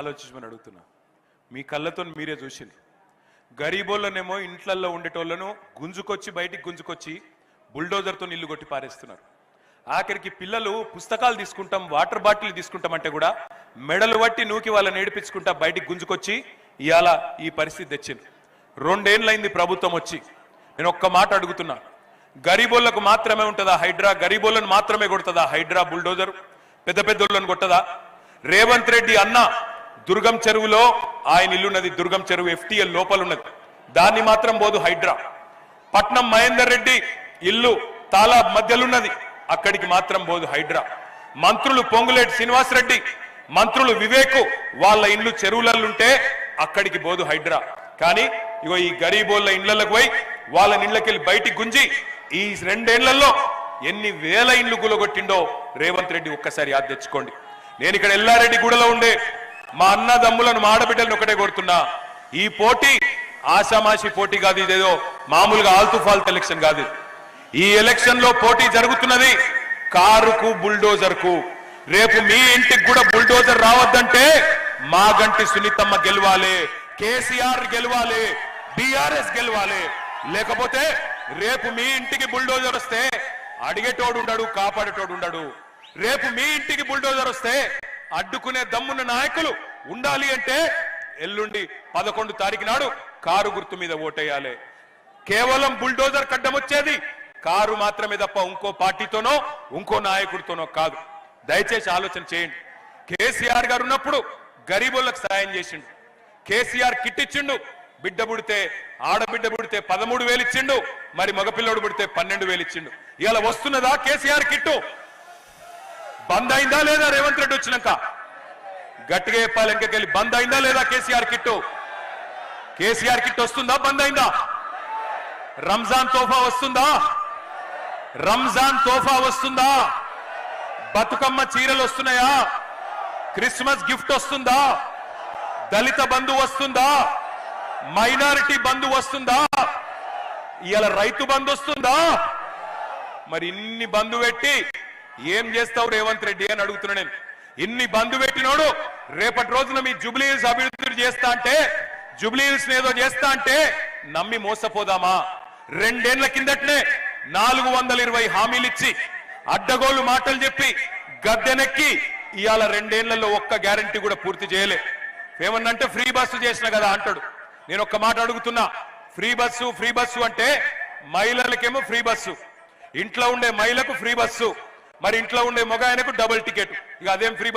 ఆలోచించమని అడుగుతున్నా. మీ కళ్ళతో మీరే చూసింది. గరీబోళ్ళనేమో ఇంట్లల్లో ఉండేటోళ్ళను గుంజుకొచ్చి బయటికి గుంజుకొచ్చి బుల్డోజర్తో ఇల్లు కొట్టి పారేస్తున్నారు. ఆఖరికి పిల్లలు పుస్తకాలు తీసుకుంటాం, వాటర్ బాటిల్ తీసుకుంటామంటే కూడా మెడలు పట్టి నూకి వాళ్ళని ఏడిపించుకుంటా బయటికి గుంజుకొచ్చి ఇవాళ ఈ పరిస్థితి తెచ్చింది. 2 ఏళ్ళైంది ప్రభుత్వం వచ్చి. నేను ఒక్క మాట అడుగుతున్నా, గరీబోళ్లకు మాత్రమే ఉంటుందా హైడ్రా? గరీబోళ్ళను మాత్రమే కొడుతుందా హైడ్రా బుల్డోజర్? పెద్ద పెద్దోళ్ళను కొట్టదా? రేవంత్ రెడ్డి అన్న దుర్గం చెరువులో ఆయన ఇల్లున్నది, దుర్గం చెరువు FTL లోపల ఉన్నది, దాన్ని మాత్రం పోదు హైడ్రా. పట్నం మహేందర్ రెడ్డి ఇల్లు తాలాబ్ మధ్యలున్నది, అక్కడికి మాత్రం పోదు హైడ్రా. మంత్రులు పొంగులేటి శ్రీనివాసరెడ్డి, మంత్రులు వివేక్ వాళ్ళ ఇండ్లు చెరువులలుంటే అక్కడికి పోదు హైడ్రా. కానీ ఇగో ఈ గరీబోళ్ళ ఇండ్లకు పోయి వాళ్ళ ఇండ్లకెళ్ళి బయటికి గుంజి ఈ 2 ఏళ్లలో ఎన్ని వేల ఇండ్లు గులగొట్టిండో రేవంత్ రెడ్డి ఒక్కసారి యాద తెచ్చుకోండి. నేను ఇక్కడ ఎల్లారెడ్డి గూడలో ఉండే మా అన్నదమ్ములను మా ఆడబిడ్డలను ఒకటే కోరుతున్నా, ఈ పోటీ ఆషామాషి పోటీ కాదు, ఇదేదో మామూలుగా ఆల్తుఫాల్త్ ఎలక్షన్ కాదు. ఈ ఎలక్షన్ లో పోటీ జరుగుతున్నది కారుకు బుల్డోజర్ కు. రేపు మీ ఇంటికి కూడా బుల్డోజర్ రావద్దంటే మాగంటి సునీతమ్మ గెలవాలి, కేసీఆర్ గెలవాలి, BRS గెలవాలి. లేకపోతే రేపు మీ ఇంటికి బుల్డోజర్ వస్తే అడిగేటోడు ఉండడు, కాపాడేటోడు ఉండడు. రేపు మీ ఇంటికి బుల్డోజర్ వస్తే అడ్డుకునే దమ్మున్న నాయకులు ఉండాలి అంటే ఎల్లుండి 11 తారీఖు నాడు కారు గుర్తు మీద ఓటేయాలి. కేవలం బుల్డోజర్ కడ్డం వచ్చేది కారు మాత్రమే తప్ప ఇంకో పార్టీతోనో ఇంకో నాయకుడితోనో కాదు. దయచేసి ఆలోచన చేయండి. కేసీఆర్ గారు ఉన్నప్పుడు గరీబులకు సాయం చేసిండు. కేసీఆర్ కిట్ ఇచ్చిండు, బిడ్డ పుడితే ఆడబిడ్డ పుడితే 13,000 ఇచ్చిండు, మరి మగపిల్లడు పుడితే 12,000 ఇచ్చిండు. ఇలా వస్తున్నదా కేసీఆర్ కిట్టు? బంద్ అయిందా లేదా? రేవంత్ రెడ్డి వచ్చినాక గట్టిగా చెప్పాలి, ఇంకెళ్ళి బంద్ అయిందా లేదా కేసీఆర్ కిట్టు? కేసీఆర్ కిట్ వస్తుందా? బంద్ అయిందా? రంజాన్ తోఫా వస్తుందా? రంజాన్ తోఫా వస్తుందా? బతుకమ్మ చీరలు వస్తున్నాయా? క్రిస్మస్ గిఫ్ట్ వస్తుందా? దళిత బంధు వస్తుందా? మైనారిటీ బంధు వస్తుందా? ఇలా రైతు బంధు వస్తుందా? మరి ఇన్ని బంధు పెట్టి ఏం చేస్తావు రేవంత్ రెడ్డి అని అడుగుతున్నా నేను. ఇన్ని బంధు పెట్టినోడు రేపటి రోజున మీ జూబ్లీ హిల్స్ అభివృద్ధి చేస్తా అంటే, జూబ్లీ హిల్స్ ఏదో చేస్తా అంటే నమ్మి మోసపోదామా? 2 ఏళ్ల కిందటనే 420 హామీలు ఇచ్చి అడ్డగోలు మాటలు చెప్పి గద్దెనెక్కి ఇవాళ 2 ఏళ్లలో ఒక్క గ్యారంటీ కూడా పూర్తి చేయలే. ఏమన్నంటే ఫ్రీ బస్సు చేసిన కదా అంటాడు. నేను ఒక్క మాట అడుగుతున్నా, ఫ్రీ బస్సు అంటే మహిళలకేమో ఫ్రీ బస్సు, ఇంట్లో ఉండే మహిళకు ఫ్రీ బస్సు, మరి ఇంట్లో ఉండే మగ ఆయనకు డబుల్ టికెట్. ఇక అదేం ఫ్రీ బస్సు?